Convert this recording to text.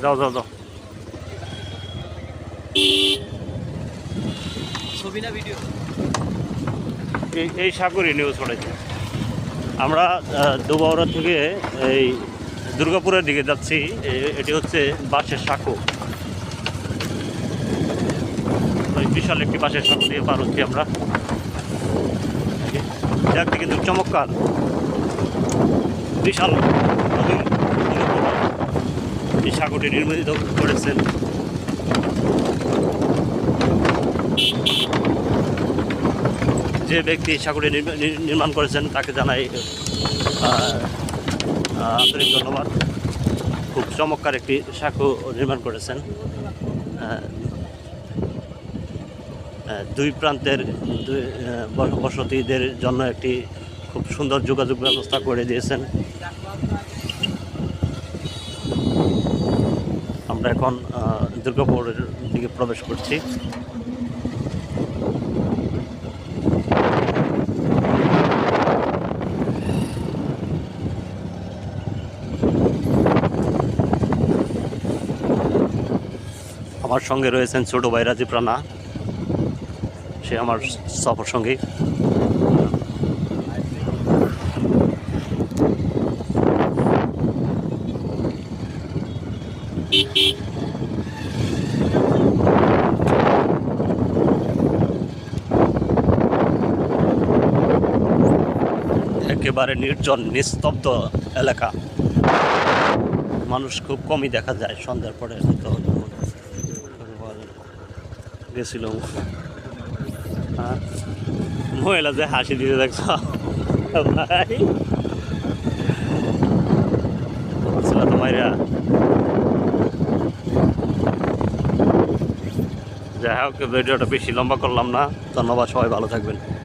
যাও যাও যাও। ছবি না ভিডিও? এই সাগরই নিউজ ছড়াইছে। আমরা দুবাউড়া থেকে এই দুর্গাপুরের দিকে যাচ্ছি। এটি হচ্ছে বাঁশের সাঁকো। বিশাল একটি বাঁশের সাঁকো দিয়ে পার হচ্ছি আমরা। দেখতে কিন্তু চমৎকার, বিশাল এই সাঁকোটি নির্মিত করেছেন যে ব্যক্তি সাঁকোটি নির্মাণ করেছেন তাকে জানাই আন্তরিক ধন্যবাদ। খুব চমৎকার একটি সাঁকো নির্মাণ করেছেন। দুই প্রান্তের বসতিদের জন্য একটি খুব সুন্দর যোগাযোগ ব্যবস্থা করে দিয়েছেন। আমরা এখন দুর্গাপুরের দিকে প্রবেশ করছি। আমার সঙ্গে রয়েছেন ছোট ভাই রাজীব রানা, সে আমার সফর সঙ্গী। একেবারে নির্জন নিস্তব্ধ এলাকা, মানুষ খুব কমই দেখা যায় সন্ধ্যার পরে। গেছিল মহিলা যে হাসি দিতে দেখছ মাইরা। যাই হোক, ভিডিওটা বেশি লম্বা করলাম না। ধন্যবাদ, সবাই ভালো থাকবেন।